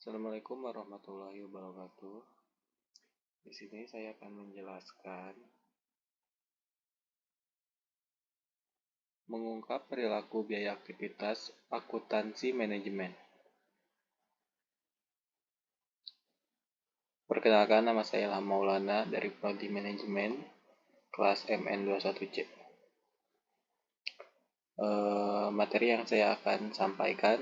Assalamualaikum warahmatullahi wabarakatuh. Di sini saya akan menjelaskan mengungkap perilaku biaya aktivitas akuntansi manajemen. Perkenalkan, nama saya Ilham Maulana dari Prodi Manajemen kelas MN21C. Materi yang saya akan sampaikan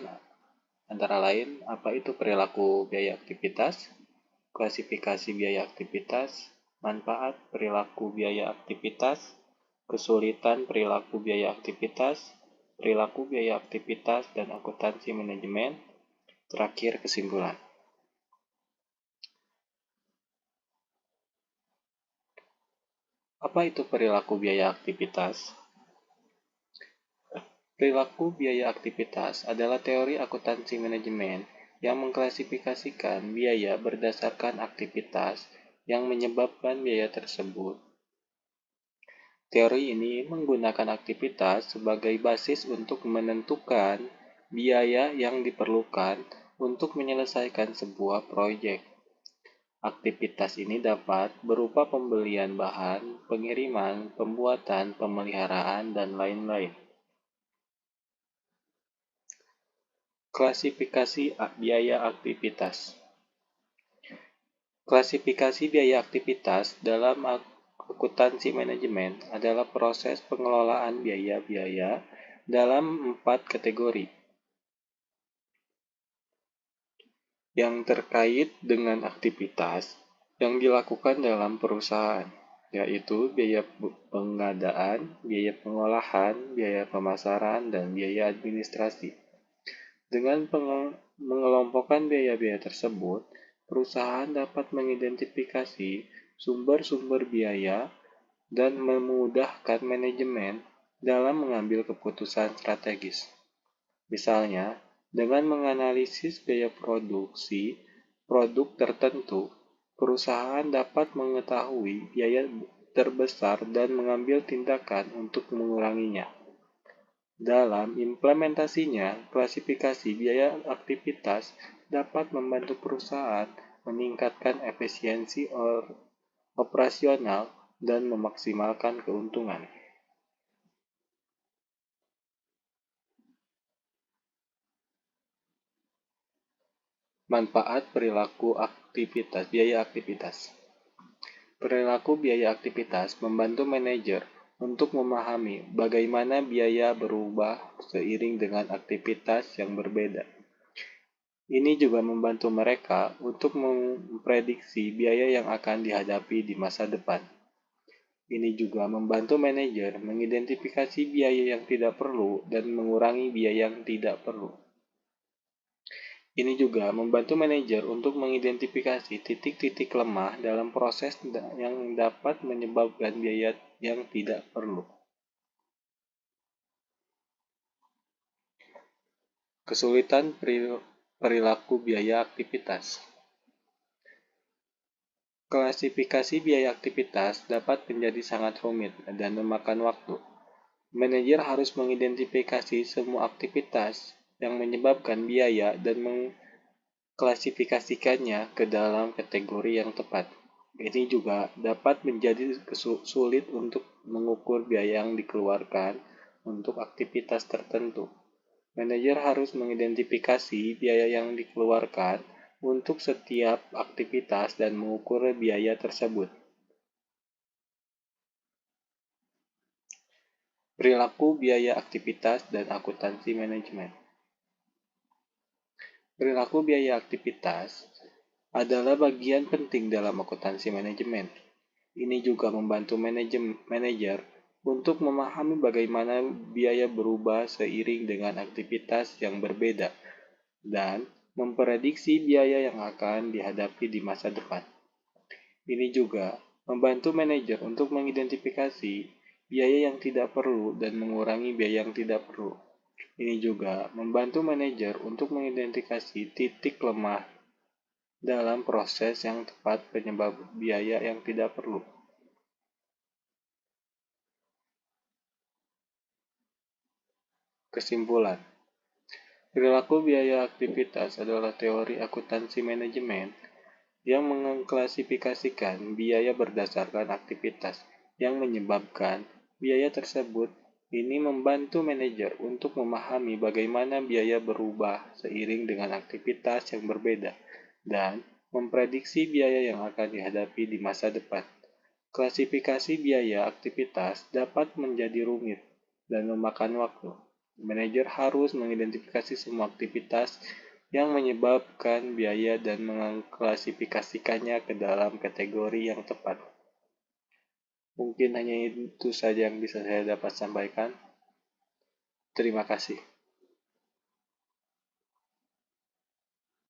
antara lain apa itu perilaku biaya aktivitas, klasifikasi biaya aktivitas, manfaat perilaku biaya aktivitas, kesulitan perilaku biaya aktivitas, perilaku biaya aktivitas dan akuntansi manajemen, terakhir kesimpulan. Apa itu perilaku biaya aktivitas? Perilaku biaya aktivitas adalah teori akuntansi manajemen yang mengklasifikasikan biaya berdasarkan aktivitas yang menyebabkan biaya tersebut. Teori ini menggunakan aktivitas sebagai basis untuk menentukan biaya yang diperlukan untuk menyelesaikan sebuah proyek. Aktivitas ini dapat berupa pembelian bahan, pengiriman, pembuatan, pemeliharaan, dan lain-lain. Klasifikasi biaya aktivitas. Klasifikasi biaya aktivitas dalam akuntansi manajemen adalah proses pengelolaan biaya-biaya dalam 4 kategori yang terkait dengan aktivitas yang dilakukan dalam perusahaan, yaitu biaya pengadaan, biaya pengolahan, biaya pemasaran, dan biaya administrasi. Dengan mengelompokkan biaya-biaya tersebut, perusahaan dapat mengidentifikasi sumber-sumber biaya dan memudahkan manajemen dalam mengambil keputusan strategis. Misalnya, dengan menganalisis biaya produksi produk tertentu, perusahaan dapat mengetahui biaya terbesar dan mengambil tindakan untuk menguranginya. Dalam implementasinya, klasifikasi biaya aktivitas dapat membantu perusahaan meningkatkan efisiensi operasional dan memaksimalkan keuntungan. Manfaat perilaku aktivitas biaya aktivitas. Perilaku biaya aktivitas membantu manajer untuk memahami bagaimana biaya berubah seiring dengan aktivitas yang berbeda. Ini juga membantu mereka untuk memprediksi biaya yang akan dihadapi di masa depan. Ini juga membantu manajer mengidentifikasi biaya yang tidak perlu dan mengurangi biaya yang tidak perlu. Ini juga membantu manajer untuk mengidentifikasi titik-titik lemah dalam proses yang dapat menyebabkan biaya yang tidak perlu. Kesulitan perilaku biaya aktivitas. Klasifikasi biaya aktivitas dapat menjadi sangat rumit dan memakan waktu. Manajer harus mengidentifikasi semua aktivitas yang menyebabkan biaya dan mengklasifikasikannya ke dalam kategori yang tepat. Ini juga dapat menjadi sulit untuk mengukur biaya yang dikeluarkan untuk aktivitas tertentu. Manajer harus mengidentifikasi biaya yang dikeluarkan untuk setiap aktivitas dan mengukur biaya tersebut. Perilaku biaya aktivitas dan akuntansi manajemen. Perilaku biaya aktivitas adalah bagian penting dalam akuntansi manajemen. Ini juga membantu manajer untuk memahami bagaimana biaya berubah seiring dengan aktivitas yang berbeda dan memprediksi biaya yang akan dihadapi di masa depan. Ini juga membantu manajer untuk mengidentifikasi biaya yang tidak perlu dan mengurangi biaya yang tidak perlu. Ini juga membantu manajer untuk mengidentifikasi titik lemah dalam proses yang tepat penyebab biaya yang tidak perlu. Kesimpulan, Perilaku biaya aktivitas adalah teori akuntansi manajemen yang mengklasifikasikan biaya berdasarkan aktivitas yang menyebabkan biaya tersebut. Ini membantu manajer untuk memahami bagaimana biaya berubah seiring dengan aktivitas yang berbeda dan memprediksi biaya yang akan dihadapi di masa depan. Klasifikasi biaya aktivitas dapat menjadi rumit dan memakan waktu. Manajer harus mengidentifikasi semua aktivitas yang menyebabkan biaya dan mengklasifikasikannya ke dalam kategori yang tepat. Mungkin hanya itu saja yang bisa saya dapat sampaikan. Terima kasih.